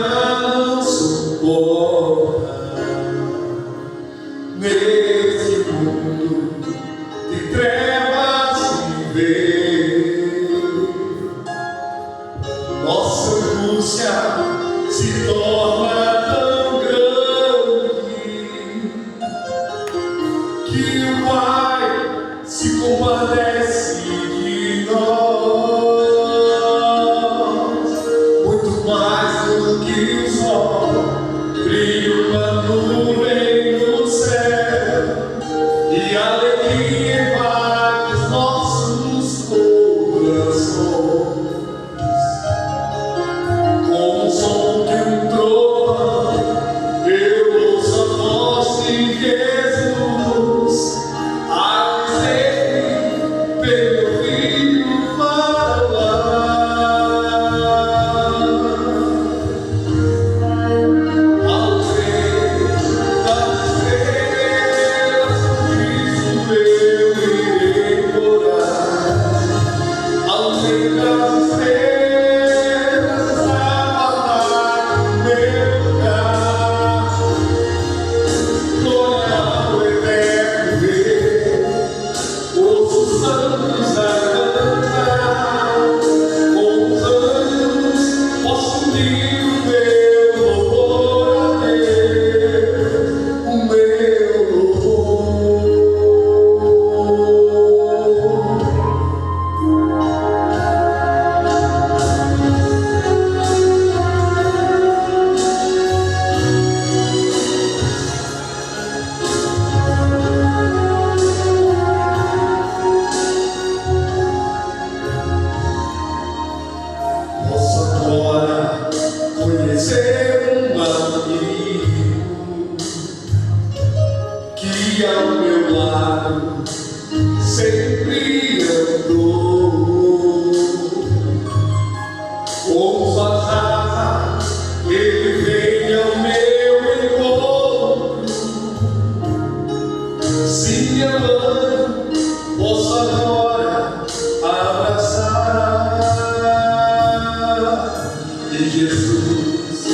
não suporta nesse mundo de trevas viver. Nossa angústia se torna tão grande que o Pai se compadece de nós, muito mais do que o sol, brilha uma nuvem no céu e alegria invade os nossos corações. Com o som de um trovão, eu ouço a voz de Jesus a dizer-me: vem meu filho para lá. Ao ver das estrelas, com Cristo eu irei morar. Ao ver das estrelas, está guardado no meu lugar. Glória ao eterno Rei, ouço os santos a cantar. Com os anjos posso unir o meu louvor a Deus, o meu louvor. Posso agora conhecer um amigo que ao meu lado sempre andou. Com suas asas ele vem ao meu encontro. Se me amando, posso agora abraçar. E Jesus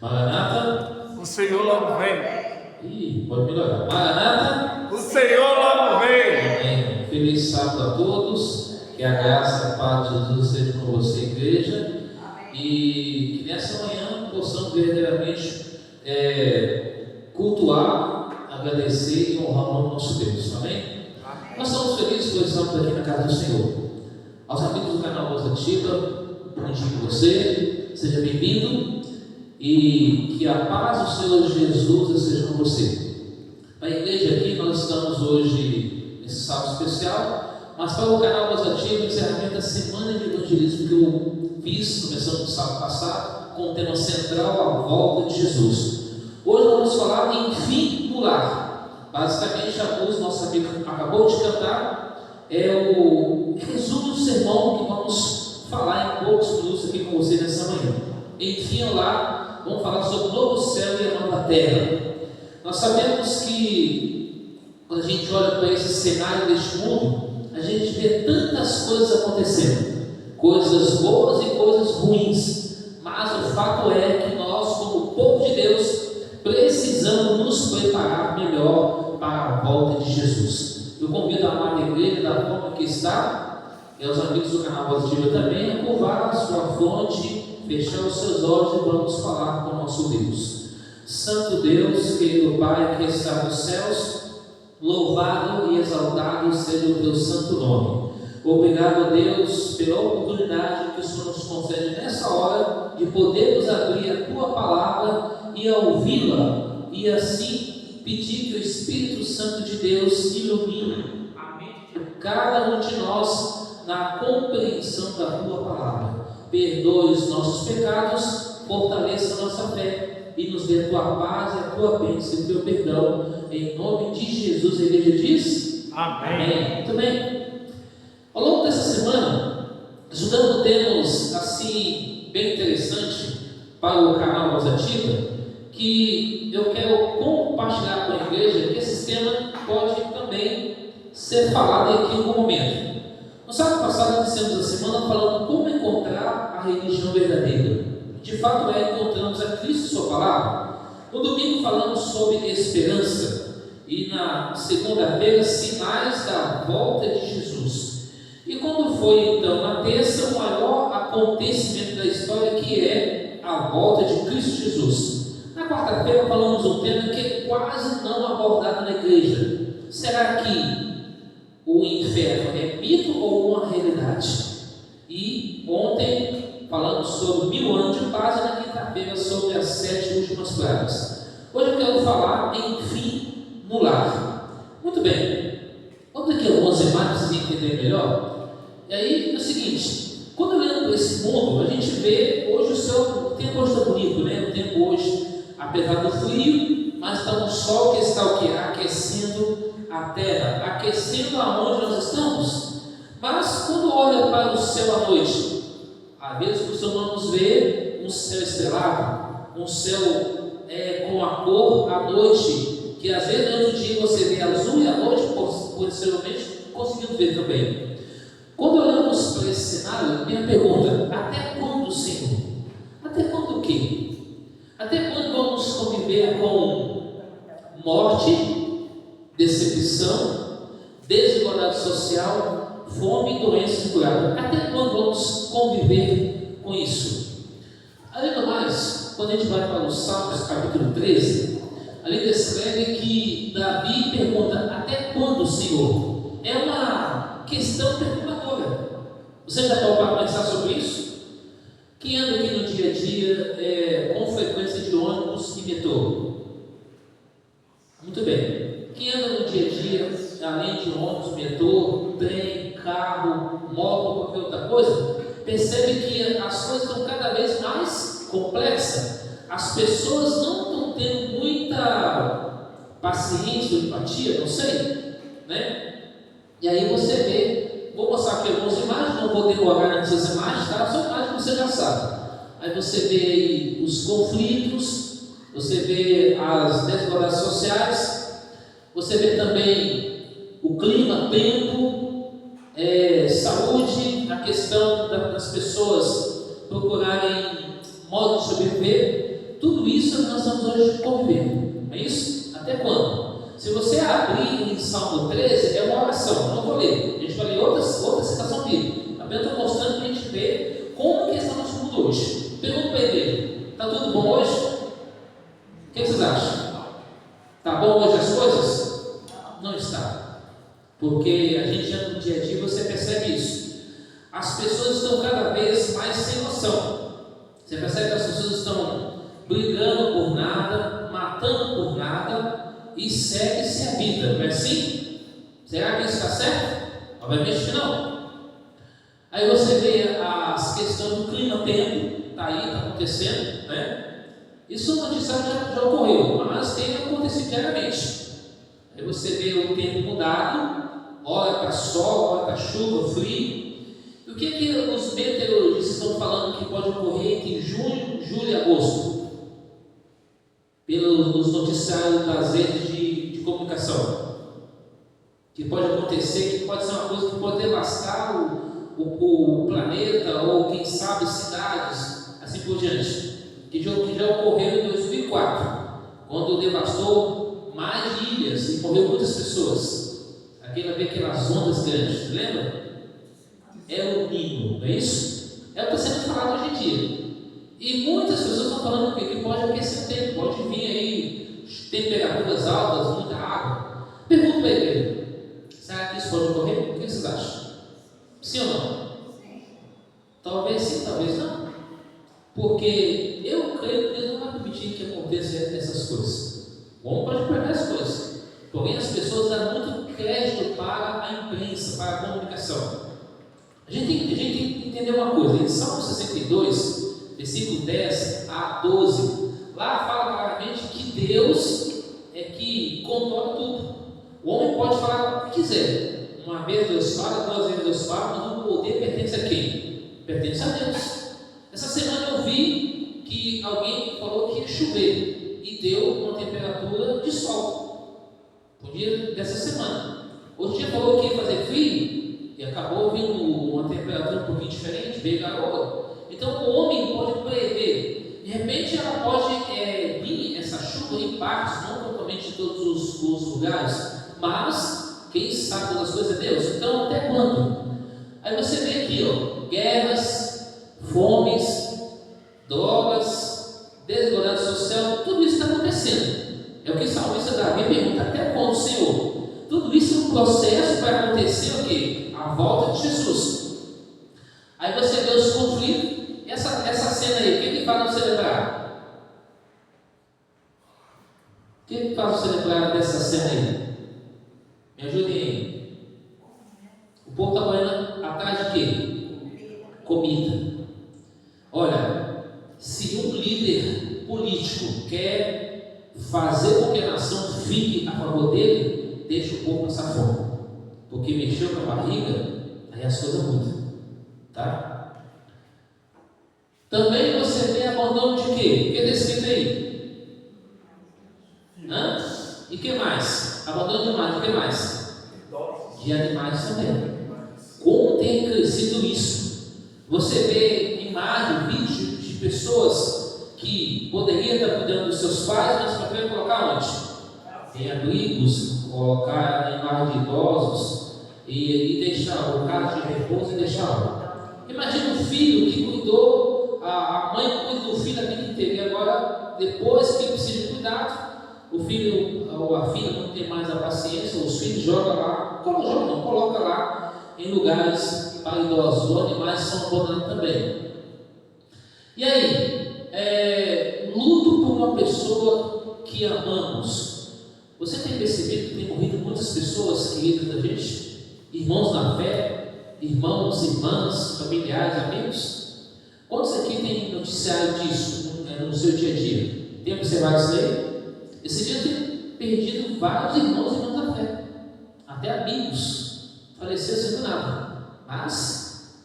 Maranata. O Senhor logo vem. Ih, pode melhorar. Maranata. O Senhor logo vem. Amém. Feliz sábado a todos. Que a graça e a paz de Jesus seja com você, igreja. E que nessa manhã possamos verdadeiramente cultuar, agradecer e honrar o nome do nosso Deus. Amém? Nós estamos felizes por estarmos aqui na casa do Senhor. Aos amigos do canal Voz Ativa, bom dia para você, seja bem-vindo e que a paz do Senhor Jesus seja com você. Para a igreja aqui, nós estamos hoje nesse sábado especial, mas para o canal Voz Ativa, encerramento da semana de evangelismo que eu fiz, começando no sábado passado, com o tema central, a volta de Jesus. Hoje nós vamos falar em fim no lar. Basicamente, a música nosso amigo acabou de cantar é o resumo do sermão que vamos falar em poucos minutos aqui com você nessa manhã. Enfim, lá vamos falar sobre o novo céu e a nova terra. Nós sabemos que quando a gente olha para esse cenário deste mundo, a gente vê tantas coisas acontecendo, coisas boas e coisas ruins, mas o fato é que nós, como povo de Deus, precisamos nos preparar melhor para a volta de Jesus. Eu convido a amada igreja da forma que está, e aos amigos do canal Voz Ativa também, a curvar a sua fronte, fechar os seus olhos e vamos falar com o nosso Deus. Santo Deus, querido Pai que está nos céus, louvado e exaltado seja o teu santo nome. Obrigado, Deus, pela oportunidade que o Senhor nos concede nessa hora de podermos abrir a tua palavra e ouvi-la, e assim pedir que o Espírito Santo de Deus ilumine a mente de cada um de nós na compreensão da tua palavra. Perdoe os nossos pecados, fortaleça a nossa fé e nos dê a tua paz, a tua bênção e o teu perdão. Em nome de Jesus, a igreja diz: Amém. Muito bem. Ao longo dessa semana, estudando temas assim bem interessantes para o canal Voz Ativa, que eu quero compartilhar com a igreja, que esse tema pode também ser falado aqui em algum momento. No sábado passado, iniciamos a semana falando como encontrar a religião verdadeira. De fato, encontramos a Cristo e sua palavra. No domingo falamos sobre esperança e na segunda-feira, sinais da volta de Jesus. E quando foi então na terça, o maior acontecimento da história, que é a volta de Cristo Jesus. Na quarta-feira falamos um tema que é quase não abordado na igreja. Será que o inferno é mito ou uma realidade? E ontem falamos sobre 1000 anos de paz, e na quinta-feira sobre as 7 últimas pragas. Hoje eu quero falar em fim no lar. Muito bem, vamos aqui algumas imagens para vocês entenderem melhor. E aí é o seguinte, quando eu olho para esse mundo, a gente vê hoje o tempo hoje está bonito, né? O tempo hoje, apesar do frio, mas está um sol que está o quê? Aquecendo a terra, aquecendo aonde nós estamos. Mas quando olha para o céu à noite, às vezes costumamos ver um céu estrelado, um céu com a cor à noite, que às vezes durante o dia você vê azul e à noite, possivelmente, conseguimos ver também. Quando olhamos para esse cenário, minha pergunta: até quando, Senhor? Até quando o quê? Até quando vamos conviver com morte, decepção, desigualdade social, fome e doenças incuradas? Até quando vamos conviver com isso? Além do mais, quando a gente vai para o Salmos capítulo 13, ali descreve que Davi pergunta: até quando, Senhor? É uma questão perturbadora. Você já parou para pensar sobre isso? Quem anda aqui no dia a dia com frequência de ônibus e metrô? Muito bem. Quem anda no dia a dia, além de ônibus, metrô, trem, carro, moto ou qualquer outra coisa, percebe que as coisas estão cada vez mais complexas. As pessoas não estão tendo muita paciência ou empatia, não sei, né? E aí você vê, vou mostrar aqui algumas imagens, não vou demorar nessas imagens, tá? São imagens que você já sabe. Aí você vê aí os conflitos, você vê as desigualdades sociais, você vê também o clima, tempo, saúde, a questão das pessoas procurarem modo de sobreviver. tudo isso nós estamos hoje convivendo. É isso? Até quando? Se você abrir em Salmo 13, é uma oração. Não vou ler. A gente vai ler outra citação bíblica. Apenas estou mostrando para a gente ver como que está o nosso mundo hoje. Pergunta para ele: está tudo bom hoje? O que vocês acham? Está bom hoje as coisas? Não está. Porque a gente anda no dia a dia, você percebe isso. As pessoas estão cada vez mais sem noção. Você percebe que as pessoas estão brigando por nada, matando por nada e segue-se a vida, não é assim? Será que isso está certo? Obviamente que não. Aí você vê as questões do clima-tempo, está aí, está acontecendo, né? Isso no noticiário já ocorreu, mas tem acontecido diariamente. Aí você vê o tempo mudado, hora está sol, hora está chuva, frio. E o que os meteorologistas estão falando que pode ocorrer entre junho, julho e agosto? Pelos noticiários das redes de comunicação. Que pode acontecer, que pode ser uma coisa que pode devastar o planeta, ou quem sabe cidades, assim por diante. Que já ocorreu em 2004, quando devastou mais de ilhas e morreu muitas pessoas. Aquelas ondas grandes, lembra? É o Nilo, não é isso? É o que está sendo falado hoje em dia. E muitas pessoas estão falando que pode aquecer o tempo, pode vir aí temperaturas altas, muita água. Pergunta para ele: será que isso pode ocorrer? O que vocês acham? Sim ou não? Talvez sim, talvez não. Porque eu creio que Deus não vai permitir que aconteça essas coisas. O homem pode perder as coisas. Porém, as pessoas dão muito crédito para a imprensa, para a comunicação. A gente tem que entender uma coisa. Em Salmo 62, versículo 10 a 12, lá fala claramente que Deus é que controla tudo. O homem pode falar o que quiser. Uma vez Deus fala, duas vezes Deus fala, mas o poder pertence a quem? Pertence a Deus. Essa semana eu vi que alguém falou que ia chover e deu uma temperatura de sol. No dia dessa semana. Outro dia falou que ia fazer frio e acabou vindo uma temperatura um pouquinho diferente, veio garoa. Então o homem pode prever. De repente ela pode vir essa chuva em partes, não totalmente em todos os lugares, mas quem sabe todas as coisas é Deus. Então até quando? Aí você vê aqui, guerras, fomes, drogas, desigualdade social, tudo isso está acontecendo. É o que o salmista Davi pergunta: até quando, Senhor? Tudo isso é um processo para acontecer o quê? A volta de Jesus. Aí você vê os conflitos. Essa cena aí, o que faz você lembrar? O que faz você lembrar dessa cena aí? Me ajudem aí. O povo está morrendo atrás de quê? Comida. Olha, se um líder político quer fazer com que a nação fique a favor dele, deixa o povo passar fome. Porque mexeu com a barriga, aí as coisas mudam. Tá? Também você tem abandono de quê? O que é descrito aí? E o que mais? Abandono de mais, o que mais? De animais também. Como tem crescido isso? Você vê imagem, vídeo de pessoas que poderiam estar cuidando dos seus pais, mas preferem colocar onde? Em abrigos, colocar em lar de idosos e deixar o caso de repouso e deixar lá. Imagina um filho que cuidou, a mãe cuida do filho a vida inteira, e agora, depois que precisa de cuidado, o filho ou a filha não tem mais a paciência, os filhos jogam lá, coloca lá em lugares para idosos, os animais são abandonados também. E aí, luto por uma pessoa que amamos. Você tem percebido que tem morrido muitas pessoas queridas da gente? Irmãos na fé, irmãos, irmãs, familiares, amigos? Quantos aqui tem noticiário disso no seu dia a dia? Tem observado isso aí? Esse dia eu tenho perdido vários irmãos e irmãs da fé, até amigos, faleceram sem nada. Mas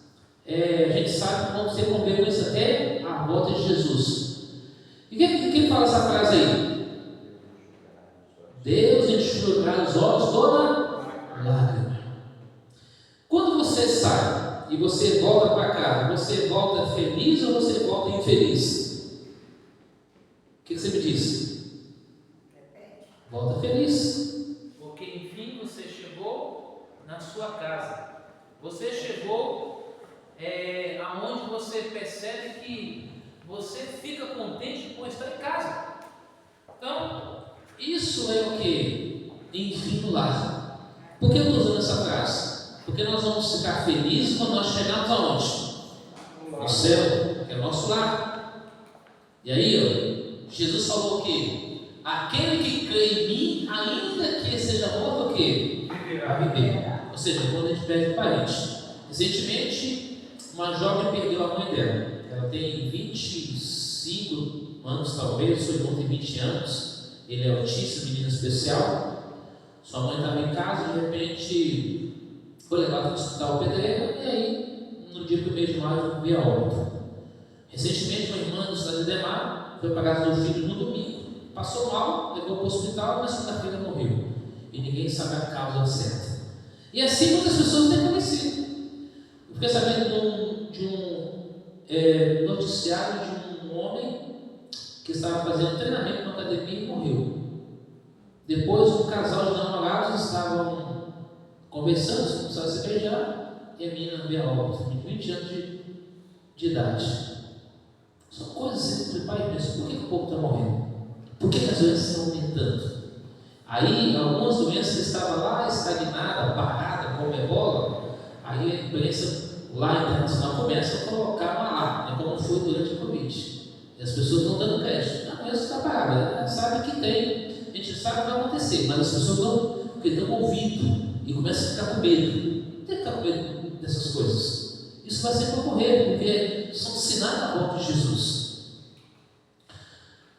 a gente sabe que vamos ter que conviver com isso até a volta de Jesus. E quem fala essa frase aí? Deus enxugará os olhos toda lágrima. Quando você sai e você volta para casa, você volta feliz ou você volta infeliz? que você me disse? Volta feliz. Porque enfim você chegou na sua casa. Você chegou aonde você percebe que você fica contente por estar em casa. Então, Isso é o que? Enfim no lar. Por que eu estou usando essa frase? Porque nós vamos ficar felizes quando nós chegarmos aonde? No céu, que é o nosso lar. E aí, ó, Jesus falou o quê? Aquele que crê em mim, ainda que seja morto, o quê? Vai viver. Ou seja, quando a gente perde parente. Recentemente, uma jovem perdeu a mãe dela. Ela tem 25 anos, talvez, seu irmão tem 20 anos. Ele é autista, menino especial. Sua mãe estava em casa, de repente foi levado para o hospital Pedreira, e aí, no dia 1º de maio, veio a óbito. Recentemente, uma irmã do cidade de Demar foi para a casa do filho no domingo, passou mal, levou para o hospital, mas segunda-feira morreu. E ninguém sabe a causa certa. E assim muitas pessoas têm falecido. Eu fiquei sabendo de um noticiário de um homem que estava fazendo treinamento na academia e morreu. Depois, um casal de namorados estavam conversando, começaram a se beijar, e a menina veio a óbito, com 20 anos de idade. São coisas que o pai pensa: por que o povo está morrendo? Por que as doenças estão aumentando? Aí, algumas doenças estavam lá estagnadas, paradas, como ebola. Aí a imprensa lá internacional começa a colocar um alarme, como foi durante a Covid. E as pessoas estão dando crédito. A doença está parada, sabe que tem, a gente sabe o que vai acontecer, mas as pessoas estão ouvindo e começam a ficar com medo. Não tem que ficar com medo dessas coisas. Isso vai sempre ocorrer, porque são sinais da volta de Jesus.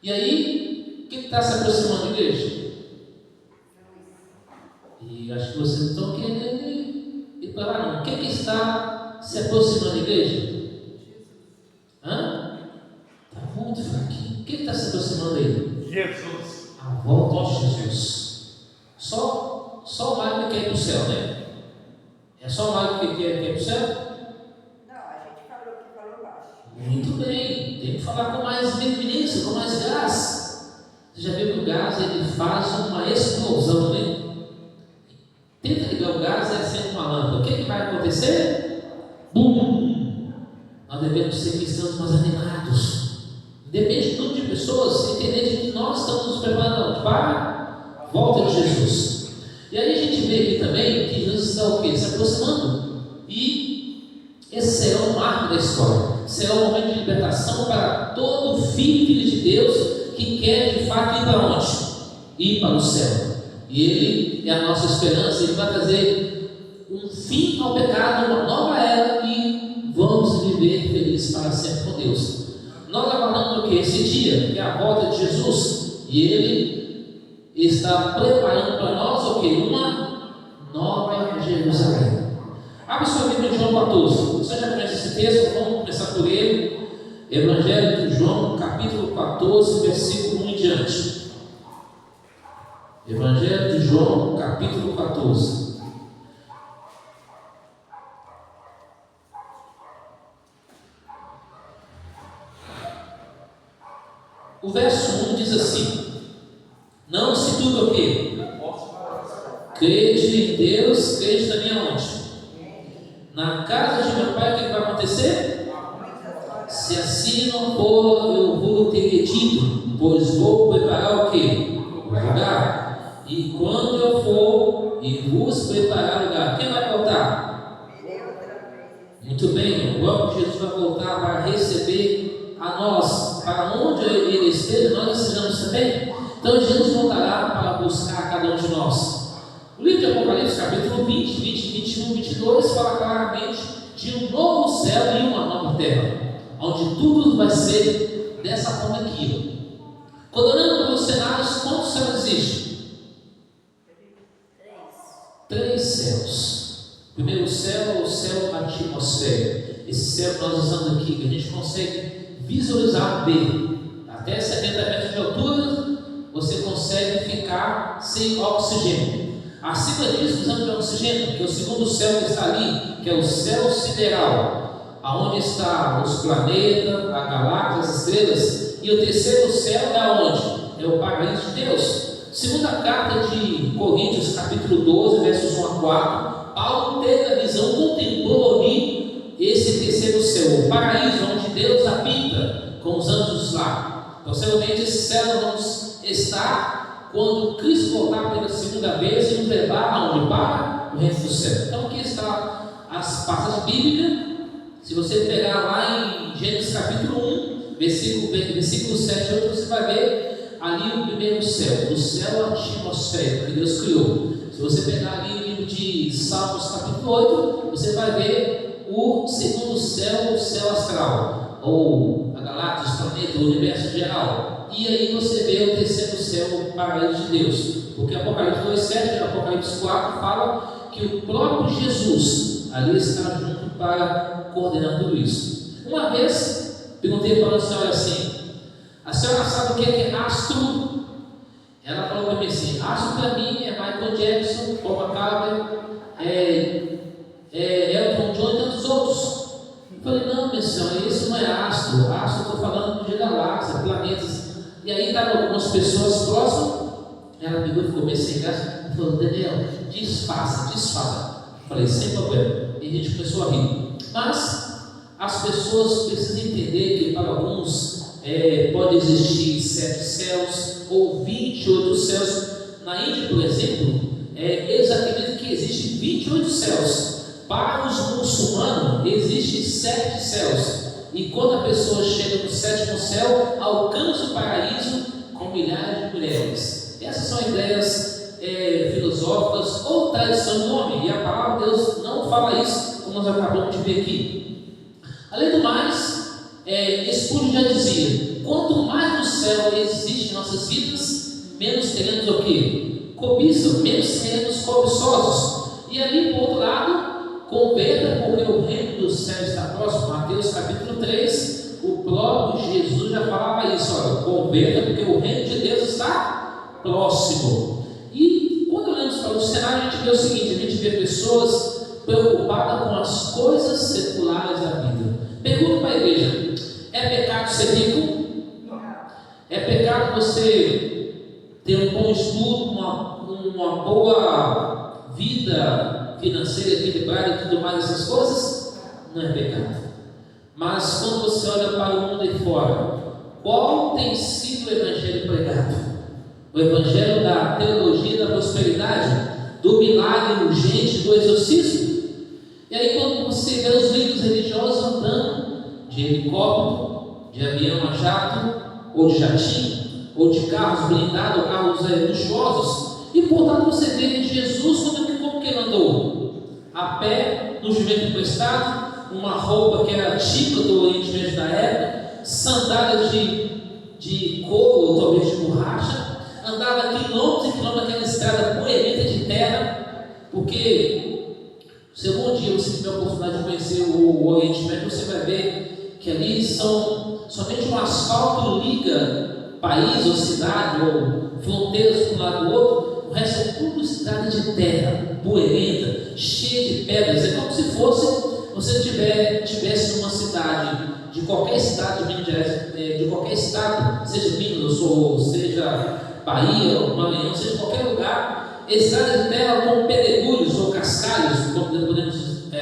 E aí, quem está se aproximando da igreja? E acho que vocês não estão querendo ir para lá, não. Quem que está se aproximando da igreja? Hã? Está muito fraquinho. Quem está se aproximando aí? Jesus. A volta de Jesus. Só o Mário que quer ir para o céu, né? É só o Mário que quer ir para o céu? Não, a gente falou baixo. Muito bem. Tem que falar com mais veemência, com mais gás. Você já viu que o gás ele faz uma explosão, né? Tenta ligar o gás e acende uma lâmpada. O que vai acontecer? Bum! Nós devemos ser cristãos mais animados. Depende do número de pessoas entender que nós estamos nos preparando para a volta de Jesus. E aí a gente vê aqui também que Jesus está o quê? Se aproximando. E esse será o marco da história. Será um momento de libertação para todo filho de Deus que quer de fato ir para onde? Ir para o céu. E Ele é a nossa esperança. Ele vai trazer um fim ao pecado, uma nova era, e vamos viver felizes para sempre com Deus. Nós aguardamos o que? Esse dia, que é a volta de Jesus, e Ele está preparando para nós o que? Uma nova Jerusalém. Abre sua Bíblia em João 14. Você já conhece esse texto? Vamos começar por ele. Evangelho de João, capítulo 14, versículo 1 em diante. Evangelho de João, capítulo 14. O verso 1 diz assim: não se turbe o quê? Crede em Deus, crede também aonde? Na casa de meu pai, o que vai acontecer? Se assim não for, eu vou ter dito, pois vou preparar o quê? O lugar. E quando eu for e vos preparar o lugar, quem vai voltar? Muito bem, o próprio Jesus vai voltar para receber a nós, para onde Ele esteja, nós estejamos também. Então Jesus voltará para buscar cada um de nós. O livro de Apocalipse, capítulo 20, 21, 22, fala claramente de um novo céu e uma nova terra, onde tudo vai ser dessa forma aqui. Quando olhamos para os cenários, quantos céus existem? 3 céus. O primeiro céu é o céu atmosférico. Esse céu que nós estamos aqui, que a gente consegue visualizar, ver. Até 70 metros de altura, você consegue ficar sem oxigênio. Acima disso, precisamos de oxigênio, que é o segundo céu que está ali, que é o céu sideral, aonde estão os planetas, a galáxia, as estrelas. E o terceiro céu é aonde? É o paraíso de Deus. Segunda carta de Coríntios, capítulo 12, versos 1 a 4, Paulo teve a visão, contemplou ali esse terceiro céu, o paraíso onde Deus habita com os anjos lá. Possivelmente esse céu nós vamos estar quando Cristo voltar pela segunda vez e nos levar aonde? Para o reino do céu. Então aqui está as passagens bíblicas. Se você pegar lá em Gênesis capítulo 1, versículo 7 e 8, você vai ver ali o primeiro céu, o céu atmosférico que Deus criou. Se você pegar ali o livro de Salmos capítulo 8, você vai ver o segundo céu, o céu astral, ou a galáxia, os planetas, o universo geral. E aí você vê o terceiro céu, o paraíso de Deus. Porque Apocalipse 2,7 e Apocalipse 4 fala que o próprio Jesus ali está junto para coordenar tudo isso. Uma vez perguntei para a senhora assim: a senhora sabe o que é astro? Ela falou para mim assim: astro para mim é Michael Jackson, Paul McCartney, Elton John e tantos outros. Eu falei: não, minha senhora, isso não é astro. Astro, eu estou falando de galáxias, planetas. E aí estavam algumas pessoas próximas. Ela pegou e ficou meio sem graça e falou: Daniel, disfarça. Eu falei: sem problema. E a gente começou a rir. Mas as pessoas precisam entender que para alguns pode existir 7 céus ou 28 céus. Na Índia, por exemplo, eles acreditam que existem 28 céus. Para os muçulmanos, existem 7 céus. E quando a pessoa chega no 7º céu, alcança o paraíso com milhares de mulheres. Essas são ideias filosóficas ou tradição do homem. E a palavra de Deus não fala isso, como nós acabamos de ver aqui. Além do mais, Spurgeon já dizia: quanto mais no céu existe em nossas vidas, menos teremos o quê? Cobiça, menos seremos cobiçosos. E ali, por outro lado, converta, porque o reino do céu está próximo. Mateus capítulo 3, o próprio Jesus já falava isso: olha, converta, porque o reino de Deus está próximo. E quando olhamos para o cenário, a gente vê o seguinte: a gente vê pessoas preocupadas com as coisas seculares da vida. Pergunta para a igreja: é pecado ser rico? É pecado você ter um bom estudo, uma boa vida financeira equilibrada e tudo mais, essas coisas? Não é pecado. Mas quando você olha para o mundo aí fora, qual tem sido o evangelho pregado? O evangelho da teologia da prosperidade, do milagre urgente, do exorcismo? E aí quando você vê os líderes religiosos andando de helicóptero, de avião a jato, ou de jatinho, ou de carros blindados, ou carros luxuosos, e portanto você vê Jesus como que ele andou? A pé, no jumento emprestado, uma roupa que era típica do Oriente Médio da época, sandálias de couro, ou talvez de borracha, andava quilômetros e quilômetros naquela estrada poeirenta de terra, porque se algum dia você tiver a oportunidade de conhecer o Oriente Médio, você vai ver que ali somente um asfalto liga país ou cidade, ou fronteiras para um lado do outro. O resto é tudo estrada de terra, poeirenta, cheia de pedras. É como se você tivesse numa cidade, de qualquer estado de Minas Gerais, de qualquer estado, seja Minas, ou seja Bahia, ou Maranhão, seja qualquer lugar, estrada de terra com pedregulhos ou cascalhos, como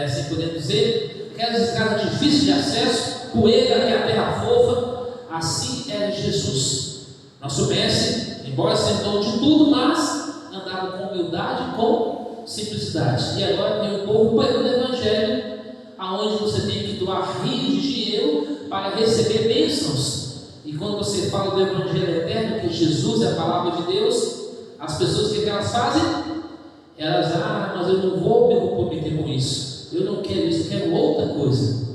assim podemos dizer, aquelas estradas difíceis de acesso, poeira, que é a terra fofa. Assim era Jesus. Nosso mestre, embora sendo dono de tudo, mas andava com humildade e com simplicidade. E agora tem o povo pregando o evangelho, aonde você tem que doar rios de dinheiro para receber bênçãos. E quando você fala do evangelho eterno, que Jesus é a palavra de Deus, as pessoas, o que elas fazem? Elas: mas eu não vou me comprometer com isso, eu não quero isso, eu quero outra coisa.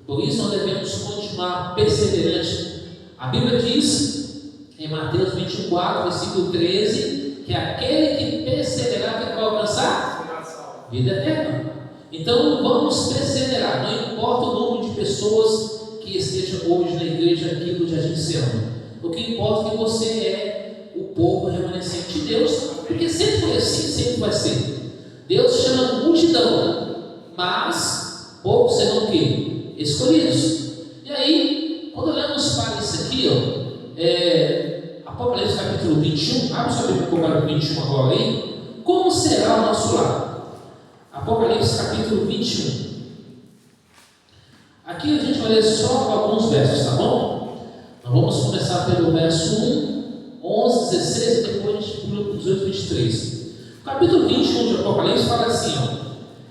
Por isso nós devemos continuar perseverantes. A Bíblia diz em Mateus 24, versículo 13, que aquele que perseverar, que vai alcançar vida eterna. Então vamos perseverar, não importa o número de pessoas que estejam hoje na igreja aqui do Jardim Serra. O que importa é que você é o povo remanescente de Deus, porque sempre foi assim, sempre vai ser. Deus chama multidão, mas poucos serão o quê? Escolhidos. E aí, quando olhamos para isso aqui, capítulo 21, abre sua Bíblia no capítulo 21 agora aí. Como será o nosso lar? Apocalipse capítulo 21. Aqui a gente vai ler só alguns versos, tá bom? Nós vamos começar pelo verso 1, 11, 16 e depois a gente pula para o 18, 23. O capítulo 21 de Apocalipse fala assim, ó.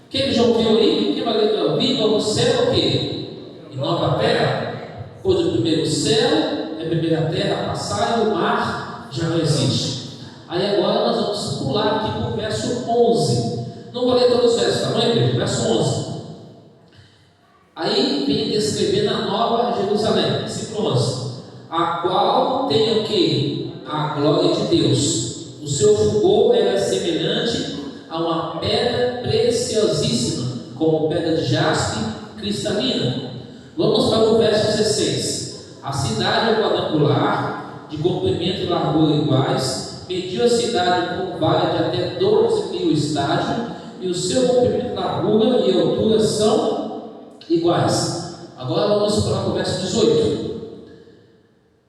Quem já ouviu aí? Quem vai ler? Vi novo céu o quê? E nova terra? Pois o primeiro céu é a primeira terra passar e o mar já não existe. Aí agora nós vamos pular aqui para o verso 11. Não vou ler todos os versos, tá bom, igreja? Verso 11. Aí vem descrever na Nova Jerusalém, versículo 11. A qual tem o que? A glória de Deus. O seu fulgor era semelhante a uma pedra preciosíssima, como pedra de jaspe cristalina. Vamos para o verso 16. A cidade é quadrangular, de comprimento e largura iguais, mediu a cidade com vale de até 12.000 estádios, e o seu comprimento, largura e altura são iguais. Agora vamos para o verso 18.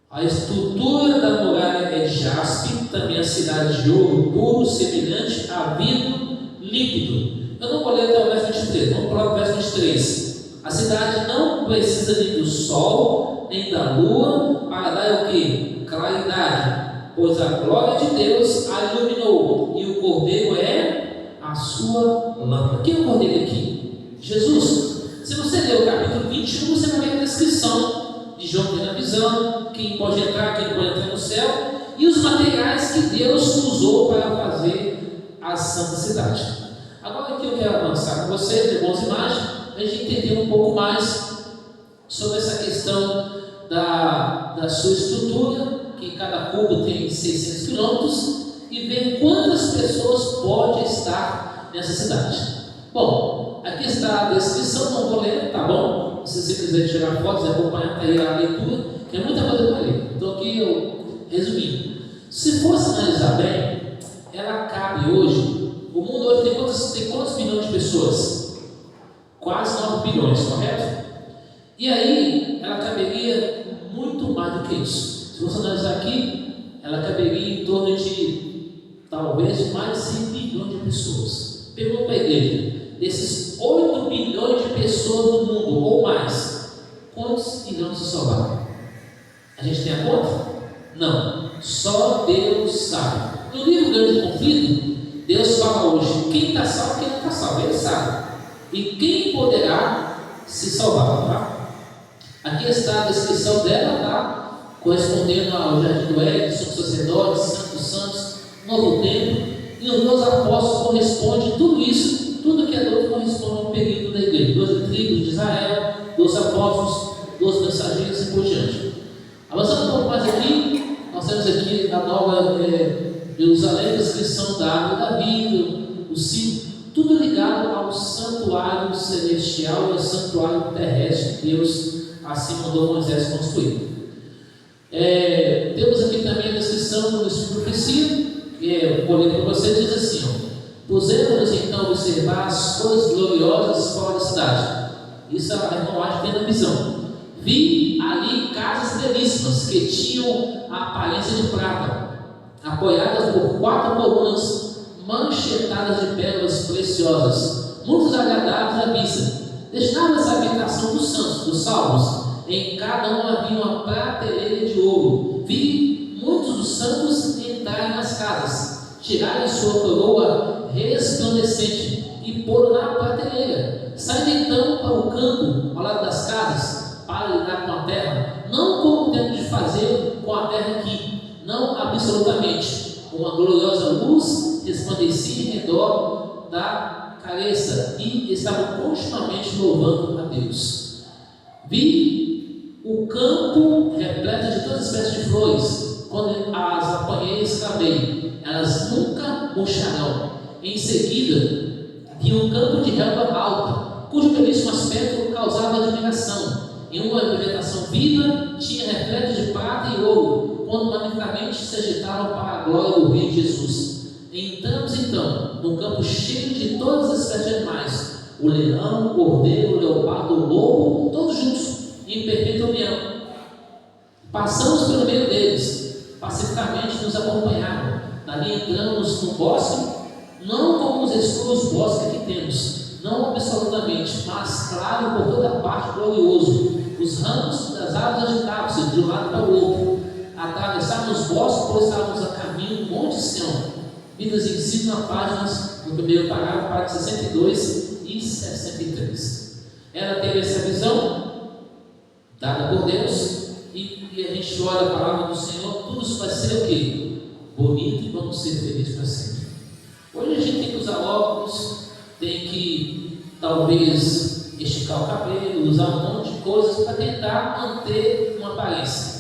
A estrutura da muralha é de jaspe, também a cidade de ouro puro, semelhante a vidro líquido. Eu não vou ler até o verso 23, vamos para o verso 23. A cidade não precisa nem do sol, nem da lua, para dar o que? Claridade, pois a glória de Deus a iluminou, e o cordeiro é a sua lâmpada. Quem é o cordeiro aqui? Jesus. Se você ler o capítulo 21, você vai ver a descrição de João tendo a visão, quem pode entrar, quem não pode entrar no céu, e os materiais que Deus usou para fazer a santa cidade. Agora aqui eu quero avançar com vocês, irmãos, imagens, para a gente entender um pouco mais sobre essa questão da sua estrutura, que cada cubo tem 600 quilômetros, e ver quantas pessoas pode estar nessa cidade. Bom, aqui está a descrição, não vou ler, tá bom? Se você quiser tirar fotos e acompanhar, está aí a leitura, que é muita coisa para ler. Então aqui eu resumindo. Se fosse analisar bem, ela cabe hoje, o mundo hoje tem quantos bilhões de pessoas? Quase 9 bilhões, correto? E aí, ela caberia muito mais do que isso. Se você analisar aqui, ela caberia em torno de, talvez, mais de 100 bilhões de pessoas. Pergunta para a igreja, desses 8 bilhões de pessoas no mundo, ou mais, quantos irão se salvar? A gente tem a conta? Não, só Deus sabe. No livro Grande Conflito, Deus fala hoje, quem está salvo e quem não está salvo, Ele sabe. E quem poderá se salvar, tá? Aqui está a descrição dela, tá? Correspondendo ao Jardim do Éden, Sumo Sacerdote, Santo dos Santos, Novo Templo, e os 12 apóstolos correspondem tudo isso, tudo que é outro corresponde ao período da igreja, 12 tribos de Israel, 12 apóstolos, 12 mensageiros e por diante. Avançando um pouco mais aqui, nós temos aqui a Nova Jerusalém, a descrição da árvore da vida, o símbolo, tudo ligado ao santuário celestial e ao santuário terrestre que Deus assim mandou Moisés construir. Temos aqui também a descrição do Espírito de profecia, que eu vou ler para vocês, diz assim, ó: pusemos-nos então a observar as coisas gloriosas fora da cidade. Isso a irmã tem na visão. Vi ali casas belíssimas que tinham a aparência de prata, apoiadas por 4 colunas manchetadas de pérolas preciosas, muito agradáveis à vista. Destinadas à habitação dos santos, dos salvos. Em cada um havia uma prateleira de ouro. Vi muitos dos santos entrarem nas casas, tirarem sua coroa resplandecente e pôr na prateleira. Saindo então para o campo, ao lado das casas, para lidar com a terra, não como temos de fazer com a terra aqui, não absolutamente. Uma gloriosa luz resplandecia em redor da cabeça e estavam continuamente louvando a Deus. Vi o campo repleto de todas as espécies de flores. Quando as apanhei e escravei, elas nunca murcharão. Em seguida, vi um campo de relva alta, cujo belíssimo aspecto causava admiração. Em uma vegetação viva, tinha repleto de prata e ouro, quando magnicamente se agitavam para a glória do Rei Jesus. Entramos então num campo cheio de todas as espécies de animais: o leão, o cordeiro, o leopardo, o lobo, todos juntos, em perfeita união. Passamos pelo meio deles, pacificamente nos acompanhavam. Dali entramos no bosque, não como os escuros bosques que temos, não absolutamente, mas claro por toda parte, glorioso. Os ramos das árvores agitavam-se de um lado para o outro. Atravessávamos os bosques, pois estávamos a caminho do Monte Sião. Vidas em 5 páginas, no primeiro parágrafo, página 62 e 63. Ela teve essa visão dada por Deus, e a gente olha a palavra do Senhor, tudo isso vai ser o quê? Bonito, e vamos ser felizes para sempre. Hoje a gente tem que usar óculos, tem que talvez esticar o cabelo, usar um monte de coisas para tentar manter uma aparência.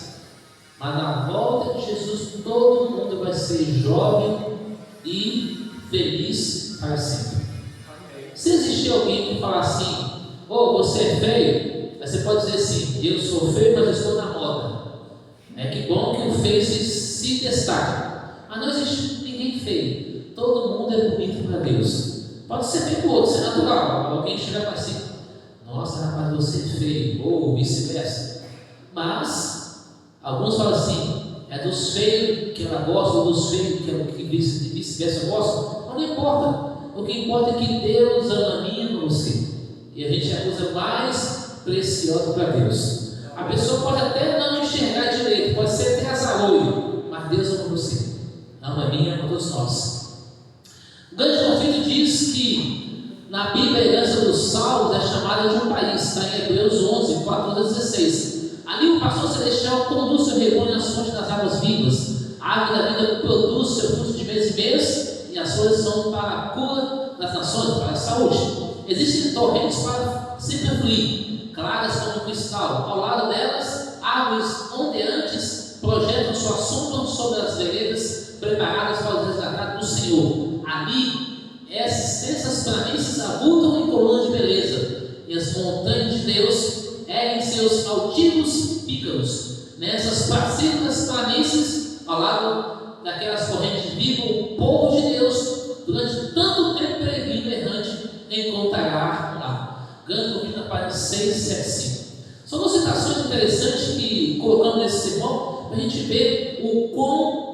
Mas na volta de Jesus todo mundo vai ser jovem e feliz para sempre. Se existir alguém que falar assim, você é feio, você pode dizer assim, eu sou feio, mas estou na moda. Que bom que o feio se destaca. Mas não existe ninguém feio. Todo mundo é bonito para Deus. Pode ser feio para o outro, isso é natural. Alguém chega para si, nossa, rapaz, você é feio, ou vice-versa. Mas alguns falam assim, é dos feios que ela gosta, ou dos feios que vice-versa gosta. Mas não importa. O que importa é que Deus ama a mim e a você. E a gente é a coisa mais preciosa para Deus. A pessoa pode até não enxergar direito, pode ser até azarolho, mas Deus ama você. Ama a mim e ama todos nós. O grande conflito diz que na Bíblia a herança dos salvos é chamada de um país, está em Hebreus 11, 4 a 16. Ali o pastor celestial conduz seu rebanho nas fontes das águas vivas. A árvore da vida produz seu fruto de mês em mês, e as folhas são para a cura das nações, para a saúde. Existem torrentes para sempre fluir, claras como cristal. Ao lado delas, árvores ondeantes projetam sua sombra sobre as veredas preparadas para os resgatados do Senhor. Ali, essas extensas planícies avultam em colunas de beleza, e as montanhas de Deus erguem seus altivos pícaros. Nessas pacíficas planícies, ao lado daquelas correntes vivas, o povo de Deus, durante tanto tempo peregrino e errante, encontrará lá. Grande convite na página 675. São duas citações interessantes que colocamos nesse sermão para a gente ver o quão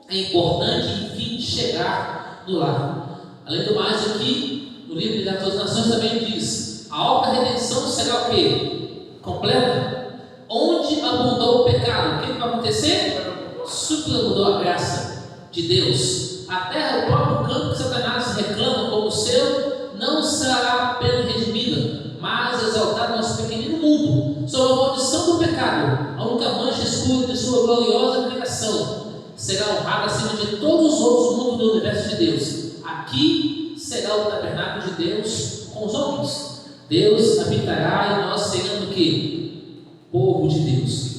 é importante, enfim, chegar no lar. Além do mais, aqui no livro das Duas Nações também diz: a obra da redenção será o quê? Completa. Onde abundou o pecado, o que vai acontecer? Superabundou a graça de Deus. A terra, o próprio campo que Satanás reclama como seu, não será apenas redimida, mas exaltada no nosso pequenino mundo, sob a maldição do pecado. A única mancha escura de sua gloriosa criação será honrada acima de todos os outros mundos do universo de Deus. Aqui será o tabernáculo de Deus com os homens. Deus habitará e nós seremos o que? Povo de Deus.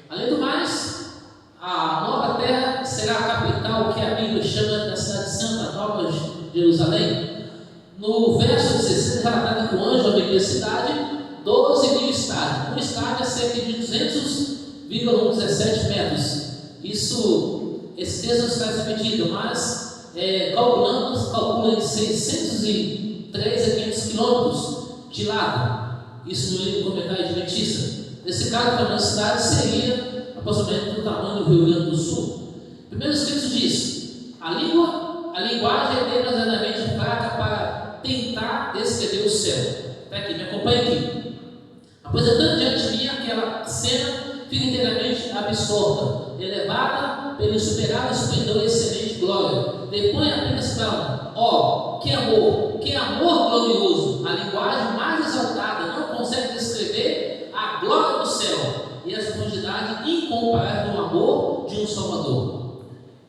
Além do mais, a nova terra será a capital que a Bíblia chama da cidade santa, Nova Jerusalém. No verso 16 é relatado que o anjo abriu a cidade 12.000 estádios. Um estádio é cerca de 200,17 metros. Esse texto não está essa medida, mas calcula em 603 a 500 quilômetros de lado. Isso no livro Comentário Adventista. Nesse caso, para a cidade seria aproximadamente do tamanho do Rio Grande do Sul. Primeiro escrito diz: a linguagem é demasiadamente fraca para tentar descrever o céu. Está aqui, me acompanha aqui. Apresentando diante de mim aquela cena fica inteiramente absorta, elevada pelo insuperável esplendor e excelente glória. Depõe apenas calma. Que amor glorioso! A linguagem mais exaltada não consegue descrever a glória do céu e a profundidade incomparável do amor de um Salvador.